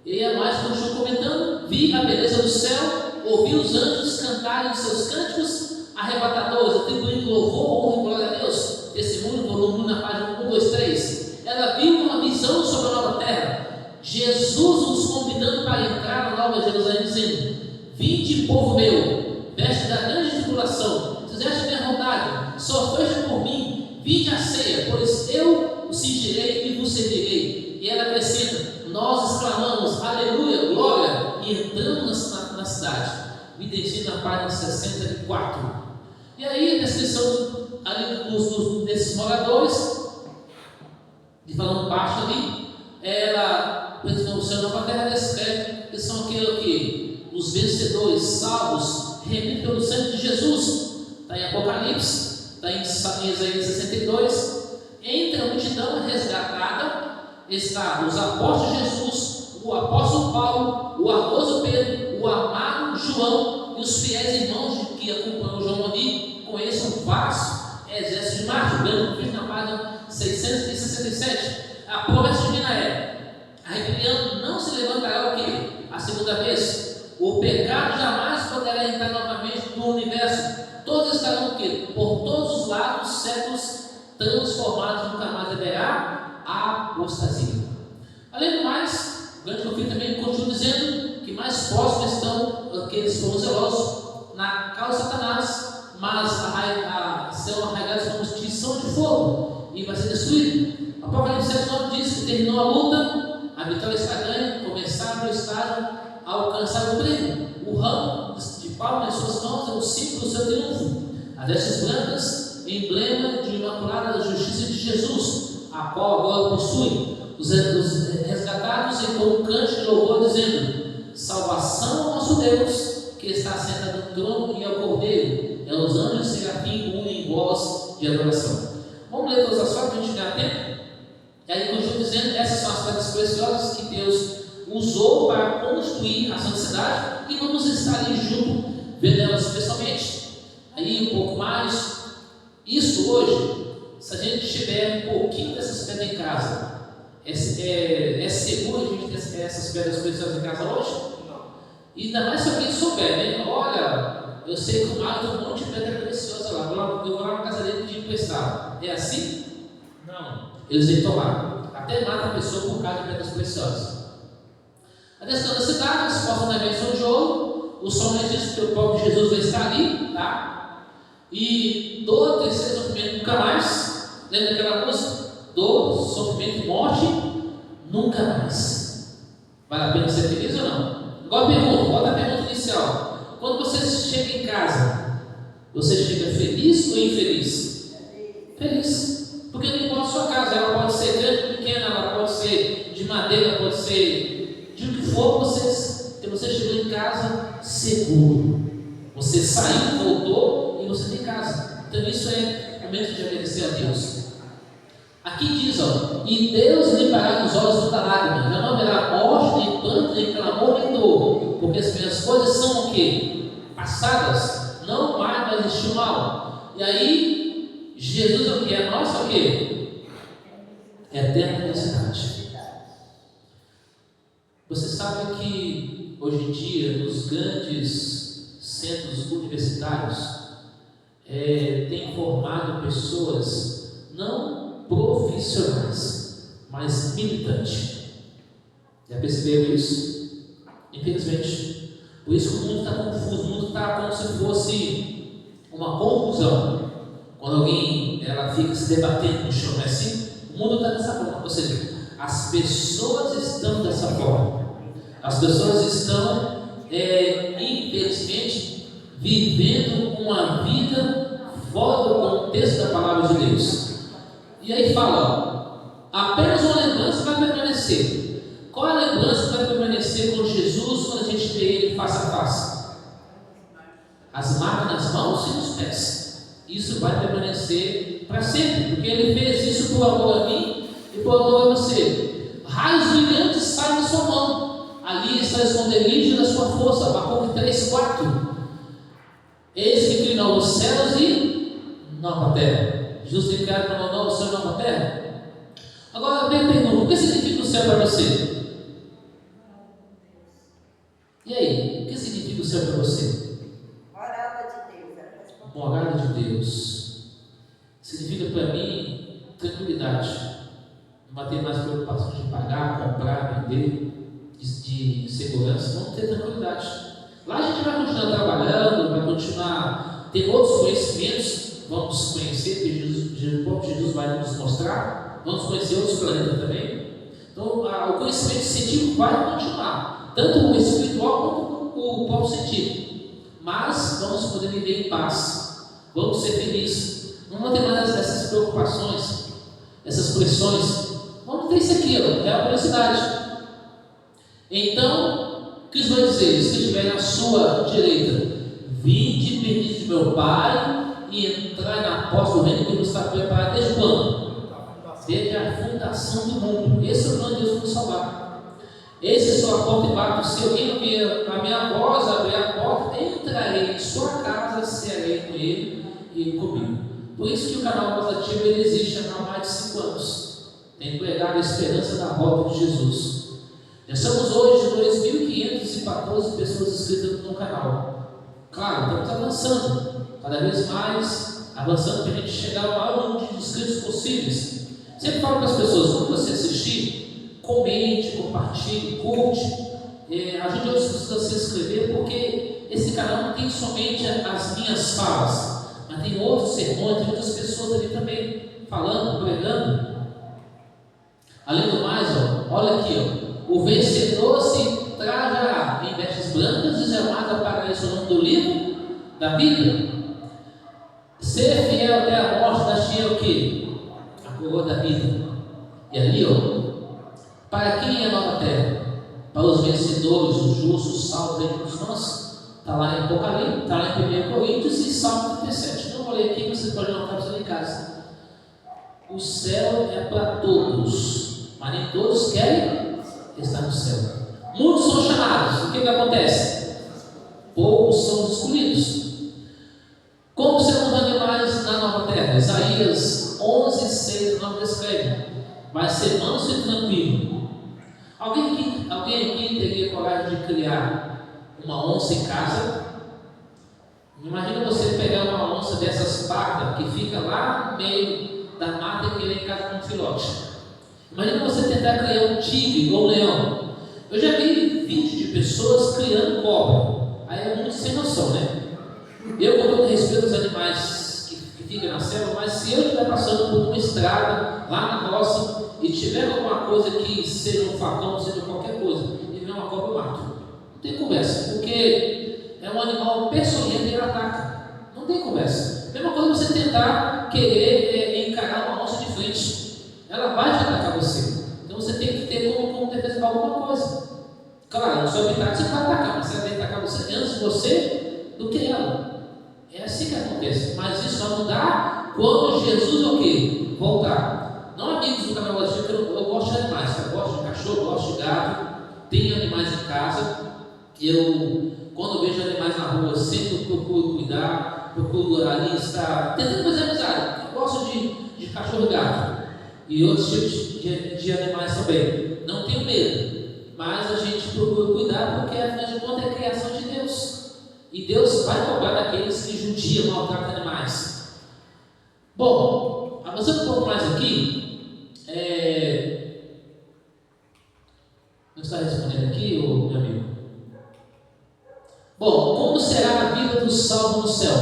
E a mais continuou comentando: vi a beleza do céu, ouvi os anjos cantarem os seus cânticos arrebatadores, atribuindo louvor, honra e glória a Deus. Testemunho, volume 1, na página 1, 2, 3. Ela viu uma visão sobre a nova terra, Jesus nos convidando para entrar na Nova Jerusalém, dizendo: vinde, povo meu, veste da grande tribulação, fizeste minha vontade, sofreste por mim, vinde à ceia, pois eu o cingirei e vos servirei. E ela acrescenta: nós exclamamos aleluia, glória, e entramos na cidade. Evidencia na página 64. E aí a descrição ali desses moradores, de falando baixo ali, ela apresentou céu nova terra descreve que são aqueles que os vencedores, salvos, remidos pelo sangue de Jesus. Está em Apocalipse, está em Isaías 62. Entre a multidão resgatada está os apóstolos de Jesus, o apóstolo Paulo, o ardoso Pedro, o amado João e os fiéis irmãos que acompanham o João ali. Conheçam um vasto exército de mártires, grande na página 667. A promessa divina é: a rebelião não se levantará o quê? A segunda vez. O pecado jamais poderá entrar novamente no universo. Todos estarão o quê? Por todos os lados, séculos transformados, nunca mais haverá a apostasia. Além do mais, o grande conflito também continua dizendo que mais próximos estão aqueles que foram zelosos na causa de Satanás, mas serão arraigados como extinção de fogo e vai ser destruído. Apocalipse 7:9 diz que terminou a luta, a vitória está ganha, começaram o estágio a alcançar o prêmio. O ramo de palma em suas mãos é o símbolo do seu triunfo. As vestes brancas, emblema de imaculada justiça de Jesus, a qual agora possui. Os resgatados entoam um cântico de louvor dizendo: salvação ao nosso Deus, que está sentado no trono, e ao Cordeiro, e aos anjos serafim unem em voz de adoração. Vamos ler todas as frases para a gente ganhar tempo? E aí continua dizendo: essas são as pedras preciosas que Deus usou para construir a santa cidade, e vamos estar ali junto, vendo elas pessoalmente. Aí um pouco mais. Isso hoje, se a gente tiver um pouquinho dessas pedras em casa, é seguro a gente ter essas pedras preciosas em casa hoje? Não. E ainda mais se alguém souber, né? Olha, eu sei que o Mário tem um monte de pedra preciosa lá, eu vou lá na casa dele pedir emprestado. É assim? Não. Eles têm que tomar. Até mata a pessoa por causa de pedras preciosas. A questão da cidade, se possa na bênção de ouro, o sol não diz que o próprio Jesus vai estar ali, tá? E dor, terceiro sofrimento, nunca mais. Lembra daquela música? Dor, sofrimento e morte, nunca mais. Vale a pena ser feliz ou não? Agora volta a pergunta inicial. Quando você chega em casa, você chega feliz ou infeliz? Feliz. Porque não importa a sua casa, ela pode ser grande ou pequena, ela pode ser de madeira, pode ser de o que for, você chegou em casa seguro. Você saiu, voltou e você tem casa. Então isso é momento de agradecer a Deus. Aqui diz, e Deus limpará os olhos toda lágrima, já não haverá morte, nem pranto, nem clamor, nem dor, porque as minhas coisas são o quê? Passadas, não mais existe o mal. E aí, Jesus é o que? É a nossa o quê? Eterna felicidade. Você sabe que hoje em dia, nos grandes centros universitários, tem formado pessoas não profissionais, mas militantes. Já perceberam isso? Infelizmente. Por isso que o mundo está confuso, o mundo está como se fosse uma confusão. Quando alguém fica se debatendo no chão, não é assim? O mundo está dessa forma. Ou seja, as pessoas estão dessa forma. As pessoas estão, infelizmente, vivendo uma vida fora do contexto da palavra de Deus. E aí fala, apenas uma lembrança vai permanecer. Qual é a lembrança que vai permanecer com Jesus quando a gente vê Ele face a face? As marcas nas mãos e nos pés. Isso vai permanecer para sempre, porque Ele fez isso por amor a mim e por amor a você. Raios brilhantes saem da sua mão. Ali está o esconderijo da sua força. Abacuque 3:4. Eis que inclinou os céus e nova terra. Jesus tem criado para nova céu e nova terra. Agora vem a pergunta: o que significa o céu para você? E aí, o que significa o céu para você? Morada de Deus. Morada de Deus. Significa para mim tranquilidade. Não vai ter mais preocupação de pagar, comprar, vender, de segurança. Vamos ter tranquilidade. Lá a gente vai continuar trabalhando, vai continuar tendo outros conhecimentos. Vamos conhecer, porque o próprio Jesus vai nos mostrar. Vamos conhecer outros planetas também. Então, o conhecimento científico vai continuar, tanto o espiritual quanto o próprio científico. Mas vamos poder viver em paz. Vamos ser felizes. Não vamos ter mais essas preocupações, essas pressões. Vamos ter isso aqui, real felicidade. Então, o que isso vai dizer? Se estiver na sua direita, vinde benditos de meu Pai e entrai na porta do reino que nos está preparado desde quando? Desde a fundação do mundo. Esse é o plano de Deus nos salvar. Esse é sua porta e bato. Se alguém ouvir a minha voz, abrir a porta, entrarei em sua casa, cearei com ele e comigo. Por isso que o canal Voz Ativa ele existe há mais de 5 anos. Tem pregado a esperança da volta de Jesus. Já somos hoje 2.514 pessoas inscritas no canal. Claro, estamos avançando, cada vez mais avançando para a gente chegar ao maior número de inscritos possíveis. Sempre falo para as pessoas, quando você assistir, comente, compartilhe, curte, ajude outras pessoas a se inscrever, porque esse canal não tem somente as minhas falas, mas tem outros sermões, tem outras pessoas ali também falando, pregando. Além do mais, olha aqui, o vencedor se trajará em vestes brancas e jamais aparece o nome do livro da vida. Ser fiel até a morte da tia é o que? A coroa da vida. E ali, para quem é a nova terra? Para os vencedores, os justos, os salvos entre os nós. Está lá em Apocalipse, está lá em 1 Coríntios e Salmo 37. Não vou ler aqui, você pode anotar para você em casa. O céu é para todos, mas nem todos querem estar no céu. Muitos são chamados. O que acontece? Poucos são os escolhidos. Como serão os animais na nova terra? Isaías 11:6 não descreve. Vai ser manso e tranquilo. Alguém aqui teria coragem de criar uma onça em casa? Imagina você pegar uma onça dessas pardas que fica lá no meio da mata e criar em casa com um filhote. Imagina você tentar criar um tigre ou um leão. Eu já vi vídeos de pessoas criando cobra. Aí é muito sem noção, né? Eu, com todo respeito aos animais que ficam na selva, mas se eu estiver passando por uma estrada, lá na roça, e tiver alguma coisa que seja um facão, seja qualquer coisa, e vier uma cobra, eu mato. Não tem conversa, porque é um animal peçonhento e ele ataca. Não tem conversa. Mesma coisa você tentar querer encarar uma onça de frente. Ela vai te atacar você. Então você tem que ter como defesa para alguma coisa. Claro, no seu habitat você vai atacar, mas você vai atacar você antes de você do que ela. É assim que acontece. Mas isso vai mudar quando Jesus o quê? Voltar. Não, amigos do canal Voz Ativa, eu gosto de animais. Eu gosto de cachorro, gosto de gato, tenho animais em casa. Quando vejo animais na rua, sempre procuro cuidar, procuro ali estar tentando fazer amizade. Eu gosto de cachorro e gato. E outros tipos de animais também. Não tenho medo, mas a gente procura cuidar porque afinal de contas é a criação de Deus. E Deus vai cobrar daqueles que judiam, maltratam animais. Bom, avançando um pouco mais aqui, não está respondendo aqui, meu amigo? Bom, como será a vida do salvo no céu?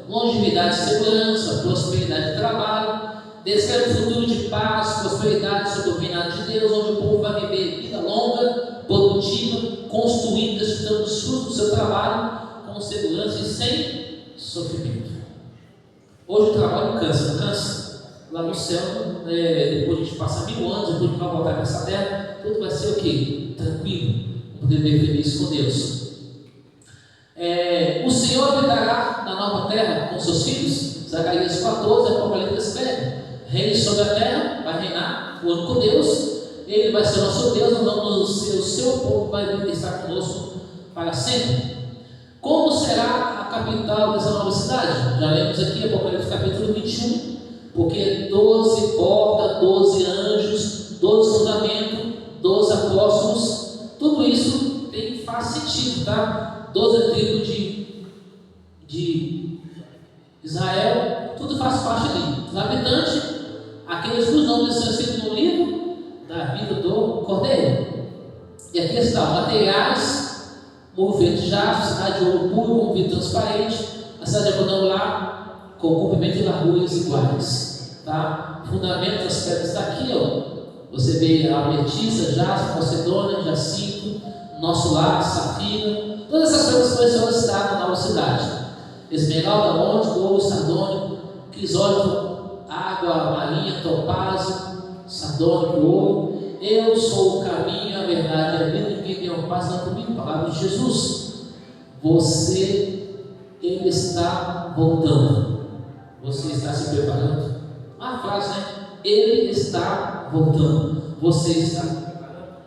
Longevidade e segurança, prosperidade de trabalho, descreve um futuro de paz, prosperidade sob o reinado de Deus, onde o povo vai viver vida longa, produtiva, construindo, desfrutando dos frutos do seu trabalho, com segurança e sem sofrimento. Hoje o trabalho cansa, não cansa? Lá no céu, depois a gente passa 1000 anos, depois a gente vai voltar nessa terra, tudo vai ser o quê? Tranquilo, poder viver feliz com Deus. O Senhor habitará na nova terra com seus filhos. Zacarias 14, Apocalipse escreve: Rei sobre a terra, vai reinar o único Deus. Ele vai ser nosso Deus, nós vamos ser o seu povo, vai estar conosco para sempre. Como será a capital dessa nova cidade? Já lemos aqui Apocalipse capítulo 21, porque 12 portas, 12 anjos, 12 fundamentos, 12 apóstolos, tudo isso faz sentido, tá? 12 tribos de Israel, tudo faz parte ali. Os habitantes, aqueles cujos nomes são escritos no livro da vida do Cordeiro. E aqui está, materiais, movimento de jaspe, cidade de ouro puro, com vidro transparente, a cidade de quadrangular, com comprimento de larguras iguais. Tá? Fundamento das pedras está aqui, você vê a ametista, jaspe, calcedônia, jacinto, nosso lar, safira, todas essas coisas preciosas estão na nova cidade. Esmeralda, ôntico, ouro, sardônico, crisólito, água marinha, topázio, sardônico, ouro. eu sou o caminho, a verdade e a vida, ninguém tem ao Pai senão comigo. Palavra de Jesus. Ele está voltando. Você está se preparando? Uma frase, né? Ele está voltando. Você está se preparando?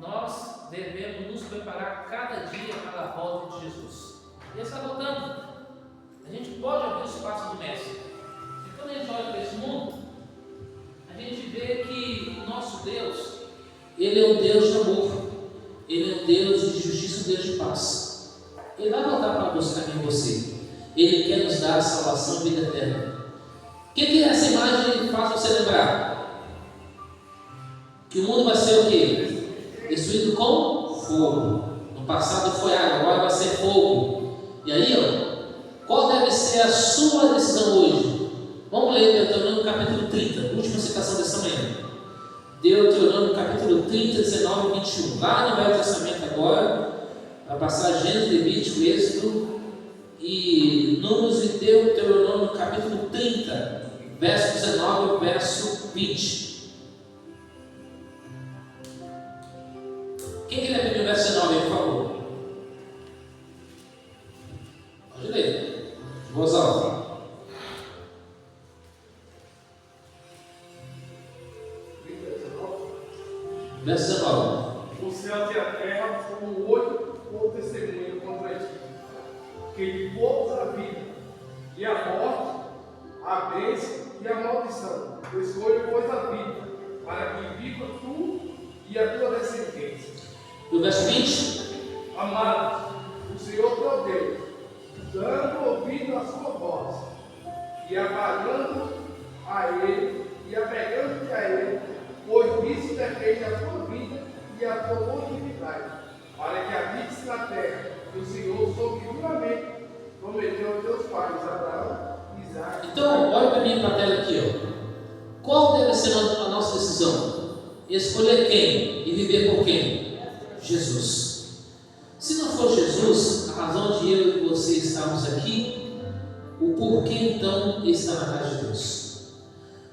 Nós devemos nos preparar cada dia para a volta de Jesus. Ele está voltando. A gente pode ouvir os passos do Mestre. E quando a gente olha para esse mundo, a gente vê que o nosso Deus, Ele é um Deus de amor. Ele é um Deus de justiça, um Deus de paz. Ele vai voltar para buscar em você. Ele quer nos dar salvação e vida eterna. O que essa imagem faz você lembrar? Que o mundo vai ser o quê? Destruído com fogo. No passado foi água, agora vai ser fogo. E aí, qual deve ser a sua decisão hoje? Vamos ler Deuteronômio capítulo 30, última citação dessa manhã. Deuteronômio capítulo 30, 19 e 21. Lá no Velho Testamento agora, vai passar Gênesis, Levítico, Êxodo e Números, e Deuteronômio capítulo 30, verso 19 e verso 20. Quem quer ler o verso 19 aí, por favor? Pode ler. Voz alta. Verso 19. O céu e a terra foram o olho ou testemunho contra ti, que lhe poucos a vida, e a morte, a bênção e a maldição. Escolhe, pois, a vida, para que viva tu e a tua descendência. E o verso 20. Amados, o Senhor teu Deus, dando ouvido à sua voz, e apagando a Ele, e apegando-te a Ele, pois disso depende a tua vida e a tua longevidade, para que habites na terra que o Senhor sob juramento prometeu aos teus pais, Abraão, Isaque. Então, olha para mim, para a tela aqui. Qual deve ser a nossa decisão? Escolher quem e viver por quem? Jesus. Se não for Jesus, a razão de eu e você estarmos aqui, o porquê então está na casa de Deus?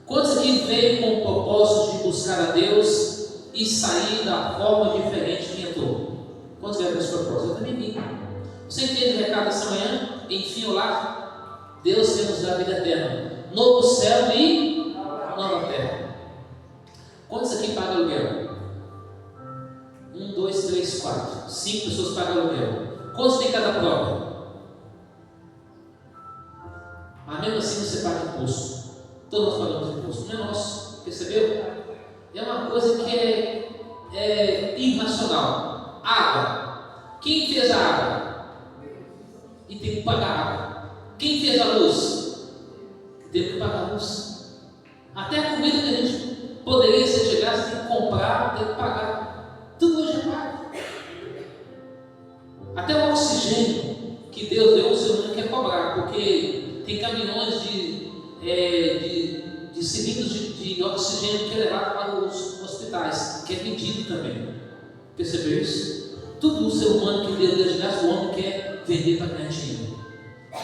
Quantos aqui veio com o propósito de buscar a Deus e sair da forma diferente que entrou? Quantos vieram com esse propósito? Eu também vim. Você entende o recado dessa manhã? Enfim, olá. Deus quer nos dar a vida eterna. Novo céu e nova terra. Quantos aqui pagam aluguel? 1, 2, 3, 4. 5 pessoas pagam aluguel. Quantos tem cada própria? Mas mesmo assim você paga imposto. Todos nós pagamos imposto. Não é nosso. Percebeu? É uma coisa que é irracional. Água. Quem fez a água? E tem que pagar a água. Quem fez a luz? Teve que pagar a luz. Até a comida que a gente poderia, se chegasse, tem que comprar, tem que pagar. Tudo hoje é pago. Até o oxigênio que Deus deu, o ser humano quer cobrar, porque tem caminhões de cilindros de oxigênio que é levado para os hospitais, que é vendido também. Percebeu isso? Tudo o ser humano que Deus deu de graça, o homem quer vender para ganhar dinheiro.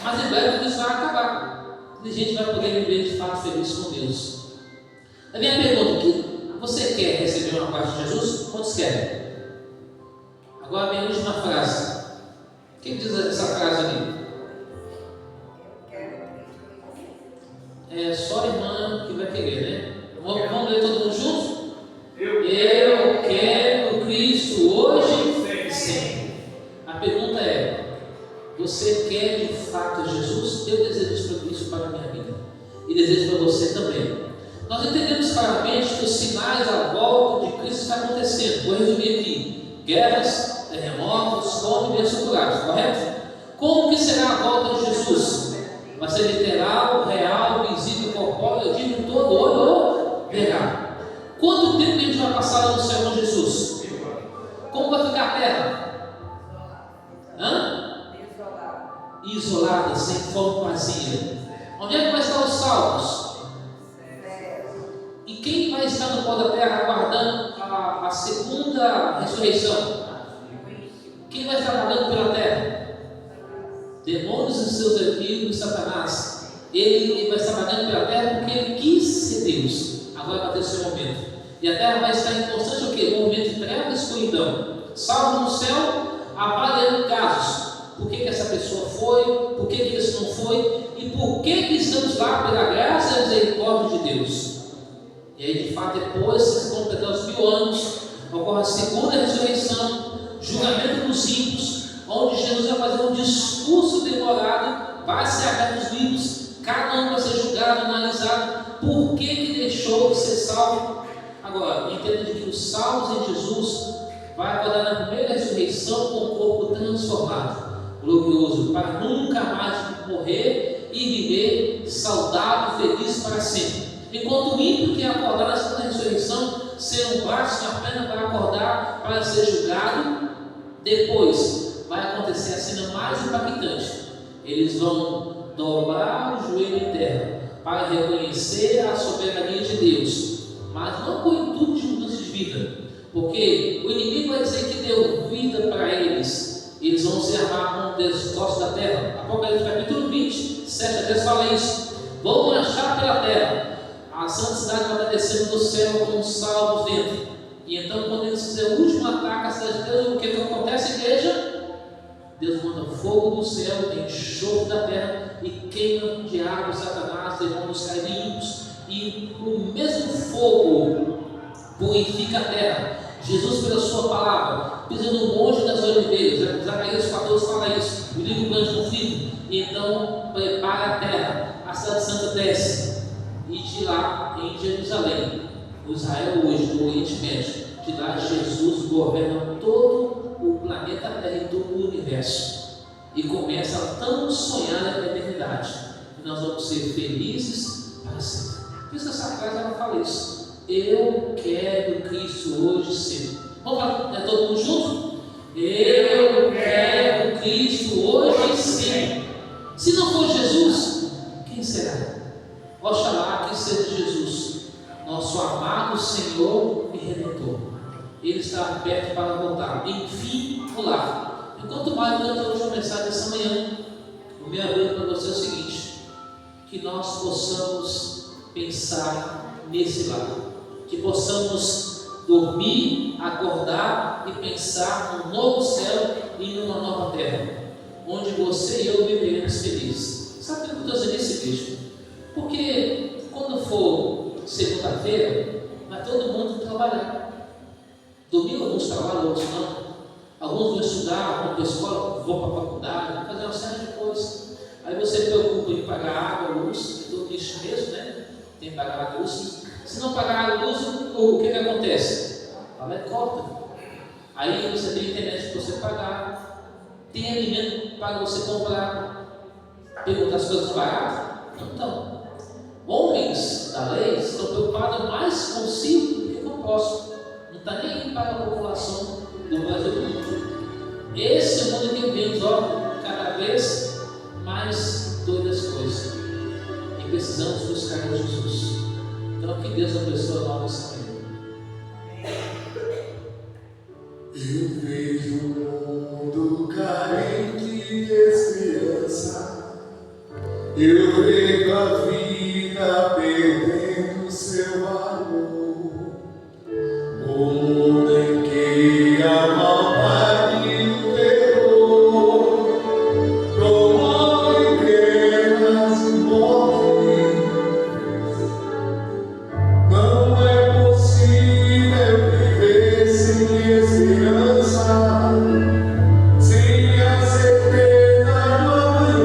Mas em breve tudo isso vai acabar. E a gente vai poder viver de fato feliz com Deus. A minha pergunta: o que você quer receber uma parte de Jesus? Quantos querem? Agora a minha última frase. Quem diz essa frase ali? É só a irmã que vai querer, né? Vamos ler todo mundo junto? Eu quero Cristo hoje e sempre. A pergunta é: você quer de fato Jesus? Eu desejo isso para a minha vida e desejo para você também. Nós entendemos claramente que os sinais da volta de Cristo estão acontecendo. Vou resumir aqui: guerras, terremotos, fome e bênçãos curados, correto? Como que será a volta de Jesus? Vai ser literal, real, visível, corpóreo, eu digo todo olho verá. Quanto tempo a gente vai passar lá no céu com Jesus? Como vai ficar a terra? Isolada, sem forma, vazia. Onde é que vai estar os salvos? E quem vai estar no pó da terra aguardando a segunda ressurreição? Quem vai estar aguardando pela terra? Demônios e seus inimigos, Satanás. Ele vai estar vagando pela terra porque ele quis ser Deus. Agora vai ter o seu momento. E a terra vai estar em constante o quê? Movimento de treva e escuridão. Salvo no céu, avaliando casos. Por que essa pessoa foi? Por que esse não foi? E por que estamos lá pela graça e misericórdia de Deus? E aí, de fato, depois que se completar os 1000 anos, ocorre a segunda ressurreição, julgamento dos ímpios, onde Jesus vai fazer um discurso demorado, vai ser aberto os livros, cada um vai ser julgado, analisado, por que deixou de ser salvo. Agora, entenda de que os salvos em Jesus vai acordar na primeira ressurreição com o corpo transformado, glorioso, para nunca mais morrer e viver saudável, feliz para sempre. Enquanto o ímpio que acordar na segunda ressurreição, ser um braço na perna para acordar, para ser julgado, depois vai acontecer a cena mais impactante. Eles vão dobrar o joelho em terra para reconhecer a soberania de Deus, mas não com o intuito de mudança de vida, porque o inimigo vai dizer que deu vida para eles. Eles vão se armar com o destroço da terra. Apocalipse capítulo 20, 7 a 10 fala isso. Vão marchar pela terra. A santa cidade vai estar descendo do céu com os salvos dentro. E então, quando eles fizerem o último ataque à cidade de Deus, o que acontece, igreja? Deus manda fogo do céu, tem enxofre da terra e queima o diabo, Satanás, demônios caídos. E o mesmo fogo purifica a terra. Jesus, pela sua palavra, pisa no monte das oliveiras. Zacarias 14 fala isso. O livro grande conflito. E então prepara a terra. A cidade santa desce. E de lá, em Jerusalém, o Israel hoje, no Oriente Médio, de lá Jesus governa todo o planeta Terra e todo o universo. E começa a tão sonhar na eternidade. E nós vamos ser felizes para sempre. Por isso que essa frase ela fala isso. Eu quero Cristo hoje sempre. Vamos falar, todo mundo junto? Eu quero Cristo hoje sempre. Se não for Jesus, quem será? Oxalá que seja Jesus, nosso amado Senhor e Redentor. Ele está perto para voltar. Enfim, o lar. Enquanto mais durante a última mensagem dessa manhã, o meu apelo para você é o seguinte: que nós possamos pensar nesse lar, que possamos dormir, acordar e pensar num novo céu e numa nova terra, onde você e eu viveremos felizes. Sabe o que eu estou dizendo nesse vídeo? Porque quando for segunda-feira, vai todo mundo trabalhar. Domingo alguns trabalham, outros não. Alguns vão estudar, vão para a escola, vão para a faculdade, vão fazer uma série de coisas. Aí você preocupa em pagar água, luz, tudo isso mesmo, né? Tem que pagar água, luz. Se não pagar água, luz, o que acontece? A lei corta. Aí você tem internet para você pagar, tem alimento para você comprar. Perguntar as coisas baratas? Não estão. Homens da lei estão preocupados mais consigo do que com o próximo. Não está nem aí para a população do Brasil. Esse é o mundo que vivemos, cada vez mais doidas coisas. E precisamos buscar a Jesus. Então, que Deus abençoe a nossa família. Eu vejo um mundo carente de esperança. Eu vejo a vida perdendo seu valor. O mundo em que a maldade e o terror promovem guerras e mortes. Não é possível viver sem esperança, sem a certeza do amanhã.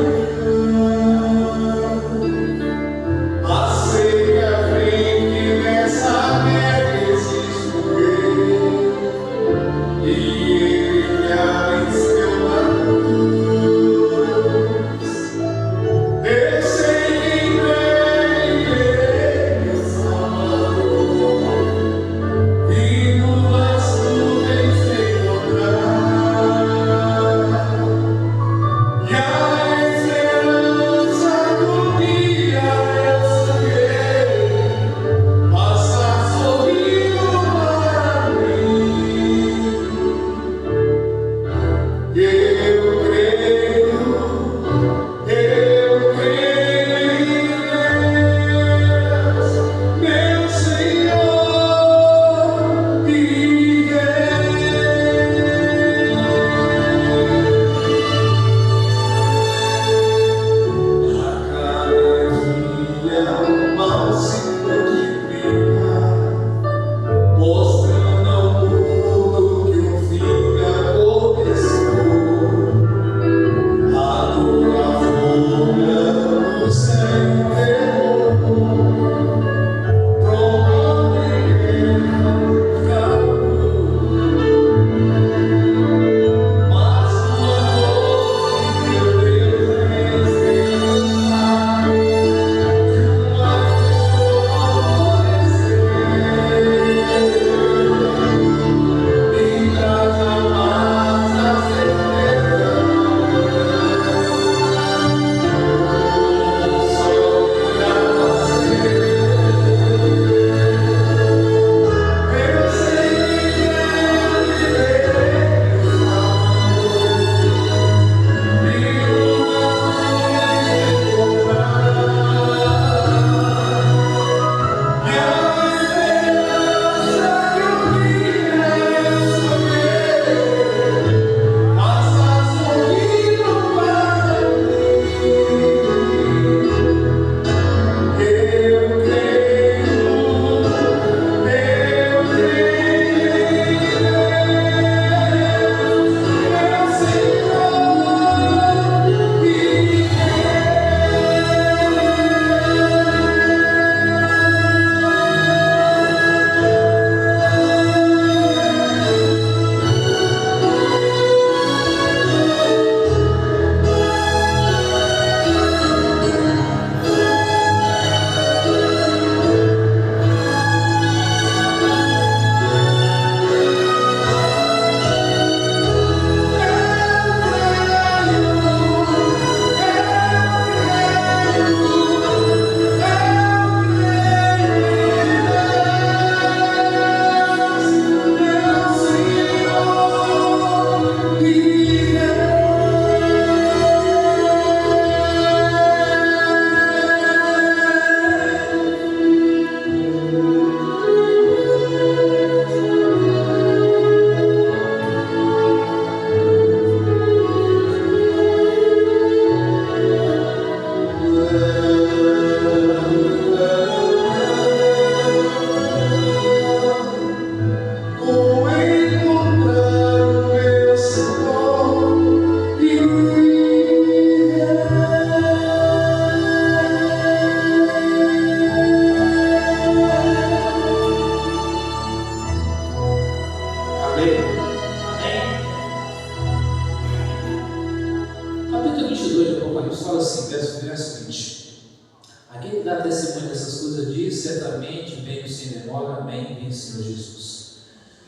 certamente vem sem demora. Amém. Vem, Senhor Jesus.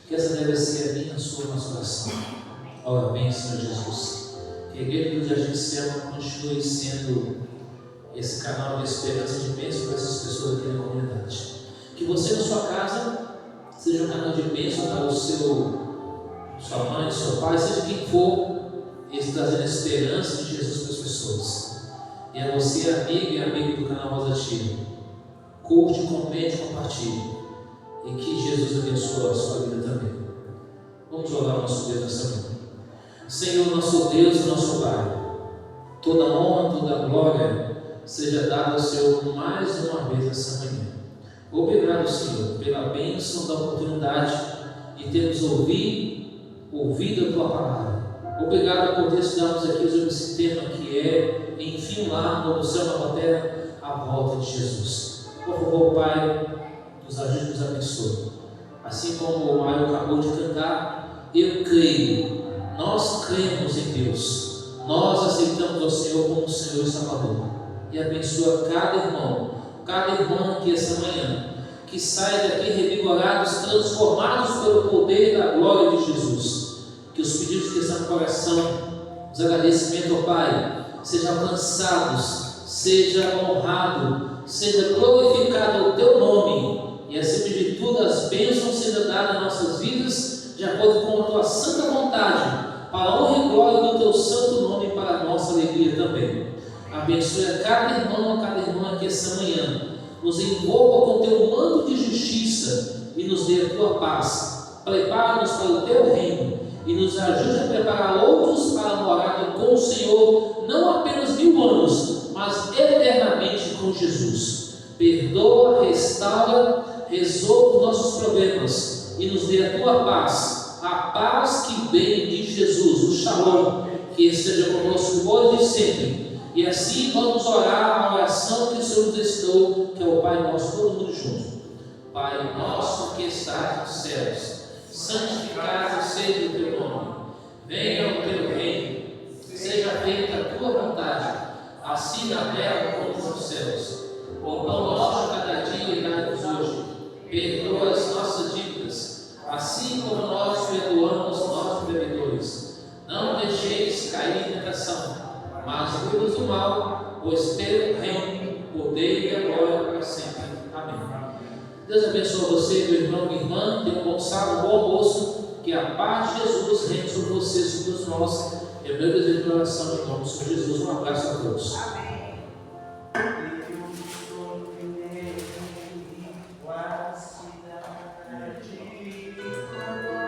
Que essa deve ser a minha, a sua, nossa oração. Ora, vem, Senhor Jesus. Que a Igreja do Jardim Selma continue sendo esse canal de esperança e de bênção para essas pessoas aqui na comunidade. Que você na sua casa seja um canal de bênção para o sua mãe, seu pai, seja quem for, eles trazendo a esperança de Jesus para as pessoas. E a você, amigo e amigo do canal Rosa Tira, curte, comente, compartilhe. E que Jesus abençoe a sua vida também. Vamos orar o nosso Deus nessa manhã. Senhor, nosso Deus e nosso Pai, toda honra, toda glória seja dada ao Senhor mais uma vez essa manhã. Obrigado, Senhor, pela bênção da oportunidade de termos ouvido a Tua palavra. Obrigado por ter estudado aqui sobre esse tema que é, enfim, lá no céu, na terra, a volta de Jesus. Por favor, Pai, nos ajude e nos abençoe. Assim como o Mário acabou de cantar, eu creio, nós cremos em Deus, nós aceitamos o Senhor como Senhor e Salvador. E abençoa cada irmão, cada irmã aqui essa manhã, que saia daqui revigorados, transformados pelo poder da glória de Jesus. Que os pedidos que estão no coração, os agradecimentos ao Pai, sejam alcançados, seja honrado, seja glorificado o Teu nome, e acima de tudo as bênçãos sejam dadas nas nossas vidas, de acordo com a Tua santa vontade, para a honra e glória do Teu santo nome e para a nossa alegria também. Abençoe a cada irmão, a cada irmã aqui essa manhã, nos envolva com o Teu manto de justiça e nos dê a Tua paz. Prepara-nos para o Teu reino e nos ajude a preparar outros para a morada com o Senhor, não apenas 1000 anos, mas eternamente com Jesus. Perdoa, restaura, resolve os nossos problemas e nos dê a Tua paz, a paz que vem de Jesus, o Shalom, que esteja conosco hoje e sempre. E assim vamos orar a oração que o Senhor nos ensinou, que é o Pai Nosso, todo mundo junto. Pai nosso que estás nos céus, santificado seja o Teu nome, venha o Teu reino, seja feita a Tua vontade, assim na terra como nos céus. O pão nosso cada dia dai-nos hoje, perdoa as nossas dívidas, assim como nós perdoamos nossos devedores. Não deixeis cair em tentação, mas livra-nos do mal, pois Teu reino, poder e a glória para sempre. Amém. Deus abençoe você, meu irmão, minha irmã. Tenha um bom sábado, um bom almoço. Que a paz de Jesus reine sobre você, sobre nós. É meu desejo de oração em nome do Senhor Jesus. Um abraço a todos. Amém.